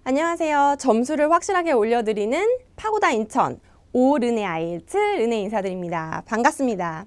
안녕하세요. 점수를 확실하게 올려드리는 파고다 인천 오르네 IELTS 르네 인사드립니다. 반갑습니다.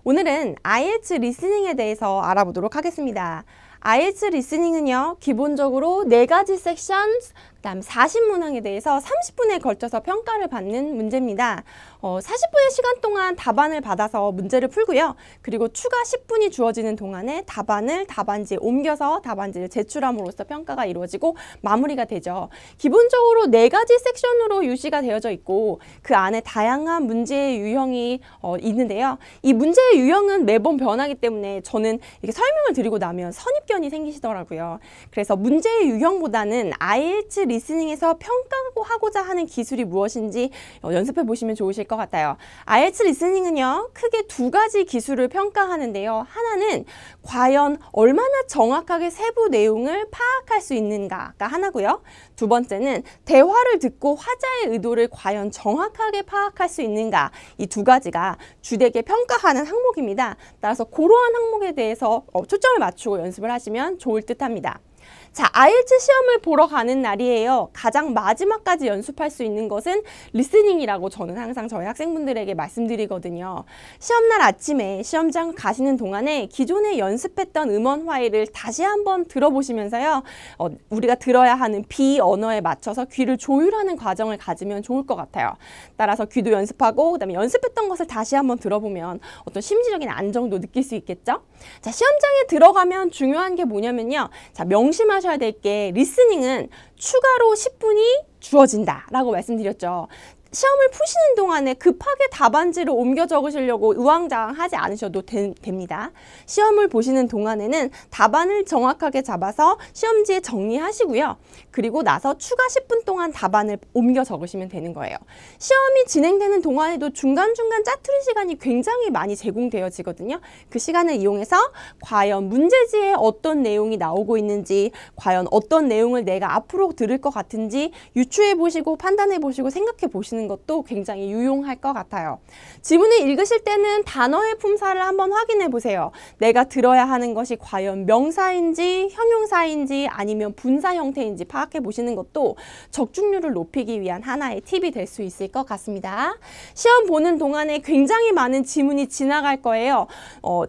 오늘은 IELTS 리스닝에 대해서 알아보도록 하겠습니다. IELTS 리스닝은요, 기본적으로 4가지 섹션, 그다음 40문항에 대해서 30분에 걸쳐서 평가를 받는 문제입니다. 40분의 시간 동안 답안을 받아서 문제를 풀고요. 그리고 추가 10분이 주어지는 동안에 답안을 답안지에 옮겨서 답안지를 제출함으로써 평가가 이루어지고 마무리가 되죠. 기본적으로 4가지 섹션으로 유시가 되어져 있고 그 안에 다양한 문제의 유형이 있는데요. 이 문제의 유형은 매번 변하기 때문에 저는 이렇게 설명을 드리고 나면 선입견이 생기시더라고요. 그래서 문제의 유형보다는 IELTS 리스닝에서 평가하고자 하는 기술이 무엇인지 연습해 보시면 좋으실 것 같아요. IELTS 리스닝은요, 크게 2가지 기술을 평가하는데요. 하나는 과연 얼마나 정확하게 세부 내용을 파악할 수 있는가가 하나고요. 두 번째는 대화를 듣고 화자의 의도를 과연 정확하게 파악할 수 있는가, 이 2가지가 주되게 평가하는 항목입니다. 따라서 그러한 항목에 대해서 초점을 맞추고 연습을 하시면 좋을 듯 합니다. 자, IELTS 시험을 보러 가는 날이에요. 가장 마지막까지 연습할 수 있는 것은 리스닝이라고 저는 항상 저희 학생분들에게 말씀드리거든요. 시험날 아침에 시험장 가시는 동안에 기존에 연습했던 음원 파일을 다시 한번 들어보시면서요. 우리가 들어야 하는 비언어에 맞춰서 귀를 조율하는 과정을 가지면 좋을 것 같아요. 따라서 귀도 연습하고 그다음에 연습했던 것을 다시 한번 들어보면 어떤 심리적인 안정도 느낄 수 있겠죠? 자, 시험장에 들어가면 중요한 게 뭐냐면요. 자, 명심하셔야 될 게 리스닝은 추가로 10분이 주어진다 라고 말씀드렸죠. 시험을 푸시는 동안에 급하게 답안지를 옮겨 적으시려고 우왕좌왕하지 않으셔도 됩니다. 시험을 보시는 동안에는 답안을 정확하게 잡아서 시험지에 정리하시고요. 그리고 나서 추가 10분 동안 답안을 옮겨 적으시면 되는 거예요. 시험이 진행되는 동안에도 중간중간 짜투리 시간이 굉장히 많이 제공되어지거든요. 그 시간을 이용해서 과연 문제지에 어떤 내용이 나오고 있는지, 과연 어떤 내용을 내가 앞으로 들을 것 같은지 유추해 보시고 판단해 보시고 생각해 보시는 것도 굉장히 유용할 것 같아요. 지문을 읽으실 때는 단어의 품사를 한번 확인해 보세요. 내가 들어야 하는 것이 과연 명사인지 형용사인지 아니면 분사 형태인지 파악해 보시는 것도 적중률을 높이기 위한 하나의 팁이 될 수 있을 것 같습니다. 시험 보는 동안에 굉장히 많은 지문이 지나갈 거예요.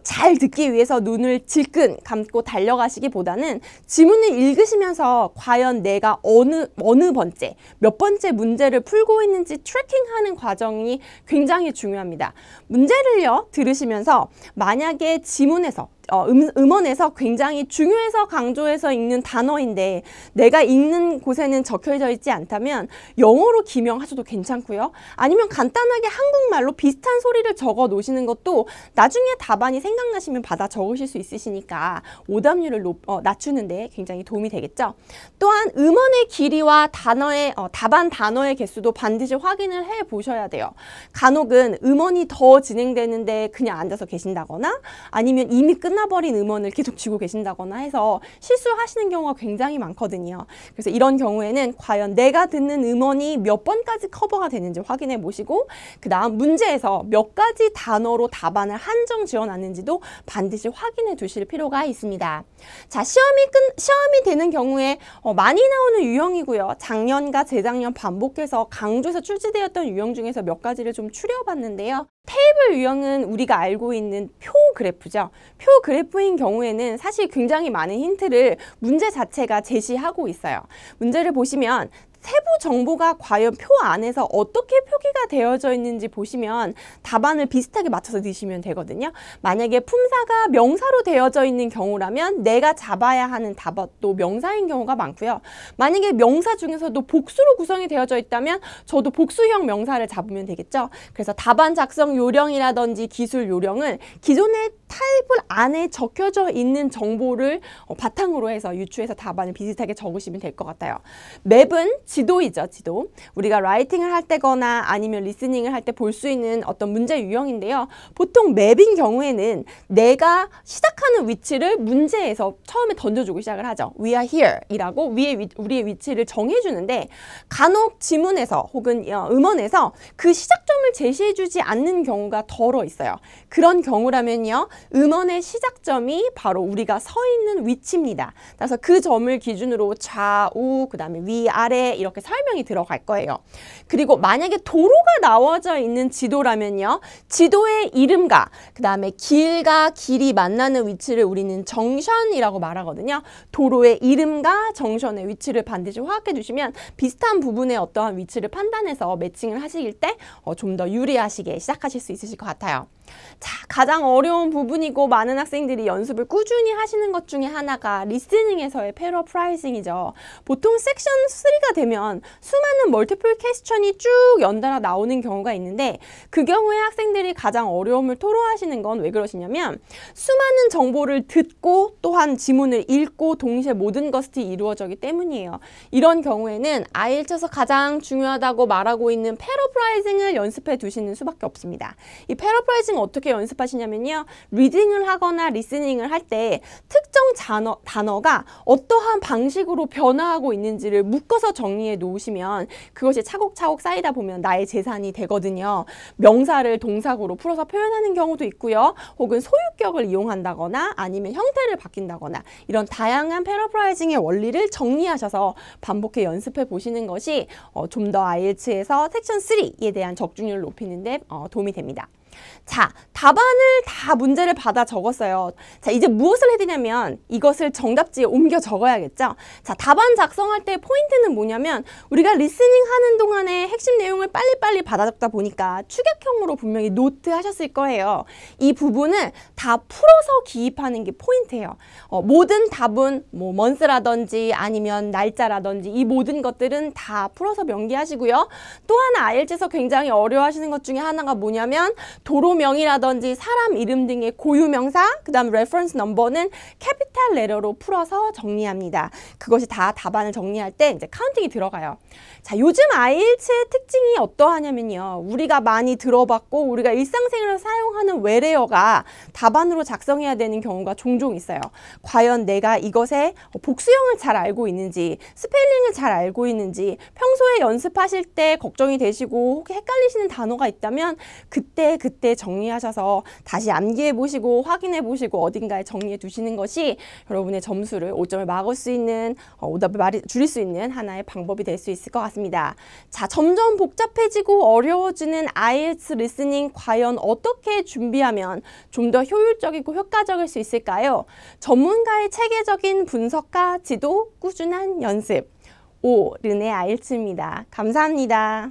잘 듣기 위해서 눈을 질끈 감고 달려가시기보다는 지문을 읽으시면서 과연 내가 어느 번째, 몇 번째 문제를 풀고 있는지 트래킹하는 과정이 굉장히 중요합니다. 문제를요, 들으시면서 만약에 지문에서 음원에서 굉장히 중요해서 강조해서 읽는 단어인데 내가 읽는 곳에는 적혀져 있지 않다면 영어로 기명하셔도 괜찮고요. 아니면 간단하게 한국말로 비슷한 소리를 적어 놓으시는 것도 나중에 답안이 생각나시면 받아 적으실 수 있으시니까 오답률을 낮추는 데 굉장히 도움이 되겠죠. 또한 음원의 길이와 답안 단어의 개수도 반드시 확인을 해 보셔야 돼요. 간혹은 음원이 더 진행되는데 그냥 앉아서 계신다거나 아니면 이미 끝나버린 음원을 계속 쥐고 계신다거나 해서 실수하시는 경우가 굉장히 많거든요. 그래서 이런 경우에는 과연 내가 듣는 음원이 몇 번까지 커버가 되는지 확인해 보시고 그 다음 문제에서 몇 가지 단어로 답안을 한정 지어놨는지도 반드시 확인해 두실 필요가 있습니다. 자, 시험이 되는 경우에 많이 나오는 유형이고요. 작년과 재작년 반복해서 강조해서 출제되었던 유형 중에서 몇 가지를 좀 추려봤는데요. 테이블 유형은 우리가 알고 있는 표 그래프죠. 표 그래프인 경우에는 사실 굉장히 많은 힌트를 문제 자체가 제시하고 있어요. 문제를 보시면 세부 정보가 과연 표 안에서 어떻게 표기가 되어져 있는지 보시면 답안을 비슷하게 맞춰서 넣으시면 되거든요. 만약에 품사가 명사로 되어져 있는 경우라면 내가 잡아야 하는 답도 명사인 경우가 많고요. 만약에 명사 중에서도 복수로 구성이 되어져 있다면 저도 복수형 명사를 잡으면 되겠죠. 그래서 답안 작성 요령이라든지 기술 요령은 기존의 타입을 안에 적혀져 있는 정보를 바탕으로 해서 유추해서 답안을 비슷하게 적으시면 될 것 같아요. 맵은 지도이죠, 지도. 우리가 라이팅을 할 때거나 아니면 리스닝을 할 때 볼 수 있는 어떤 문제 유형인데요. 보통 맵인 경우에는 내가 시작하는 위치를 문제에서 처음에 던져주고 시작을 하죠. We are here 이라고 우리의 위치를 정해주는데 간혹 지문에서 혹은 음원에서 그 시작점을 제시해주지 않는 경우가 덜어 있어요. 그런 경우라면요. 음원의 시작점이 바로 우리가 서 있는 위치입니다. 그래서 그 점을 기준으로 좌우, 그 다음에 위아래 이렇게 설명이 들어갈 거예요. 그리고 만약에 도로가 나와져 있는 지도라면요. 지도의 이름과 그 다음에 길과 길이 만나는 위치를 우리는 정션이라고 말하거든요. 도로의 이름과 정션의 위치를 반드시 파악해 주시면 비슷한 부분의 어떠한 위치를 판단해서 매칭을 하시길 때 좀 더 유리하시게 시작하실 수 있으실 것 같아요. 자, 가장 어려운 부분이고 많은 학생들이 연습을 꾸준히 하시는 것 중에 하나가 리스닝에서의 패러프라이징이죠. 보통 섹션 3가 되면 수많은 멀티플 퀘스천이 쭉 연달아 나오는 경우가 있는데 그 경우에 학생들이 가장 어려움을 토로하시는 건 왜 그러시냐면 수많은 정보를 듣고 또한 지문을 읽고 동시에 모든 것이 이루어지기 때문이에요. 이런 경우에는 IELTS에서 가장 중요하다고 말하고 있는 패러프라이징을 연습해 두시는 수밖에 없습니다. 이 패러프라이징 어떻게 연습하시냐면요. 리딩을 하거나 리스닝을 할 때 특정 단어가 어떠한 방식으로 변화하고 있는지를 묶어서 정리해 놓으시면 그것이 차곡차곡 쌓이다 보면 나의 재산이 되거든요. 명사를 동사구로 풀어서 표현하는 경우도 있고요. 혹은 소유격을 이용한다거나 아니면 형태를 바뀐다거나 이런 다양한 패러프라이징의 원리를 정리하셔서 반복해 연습해 보시는 것이 좀 더 IELTS에서 섹션 3에 대한 적중률을 높이는 데 도움이 됩니다. 자, 답안을 다 문제를 받아 적었어요. 자, 이제 무엇을 해야 되냐면 이것을 정답지에 옮겨 적어야겠죠. 자, 답안 작성할 때 포인트는 뭐냐면 우리가 리스닝 하는 동안에 핵심 내용을 빨리빨리 받아 적다 보니까 추격형으로 분명히 노트 하셨을 거예요. 이 부분을 다 풀어서 기입하는 게 포인트예요. 모든 답은 뭐 month라든지 아니면 날짜라든지 이 모든 것들은 다 풀어서 명기하시고요. 또 하나 IELTS에서 굉장히 어려워하시는 것 중에 하나가 뭐냐면 도로명이라든지 사람 이름 등의 고유명사, 그 다음 reference number는 캐피탈 레터로 풀어서 정리합니다. 그것이 다 답안을 정리할 때 이제 카운팅이 들어가요. 자, 요즘 IELTS의 특징이 어떠하냐면요. 우리가 많이 들어봤고 우리가 일상생활에서 사용하는 외래어가 답안으로 작성해야 되는 경우가 종종 있어요. 과연 내가 이것의 복수형을 잘 알고 있는지, 스펠링을 잘 알고 있는지, 평소에 연습하실 때 걱정이 되시고 혹시 헷갈리시는 단어가 있다면 그때 정리하셔서 다시 암기해 보시고 확인해 보시고 어딘가에 정리해 두시는 것이 여러분의 점수를 5점을 막을 수 있는 오답을 줄일 수 있는 하나의 방법이 될 수 있을 것 같습니다. 자, 점점 복잡해지고 어려워지는 IELTS 리스닝 과연 어떻게 준비하면 좀 더 효율적이고 효과적일 수 있을까요? 전문가의 체계적인 분석과 지도, 꾸준한 연습. 르네 IELTS입니다. 감사합니다.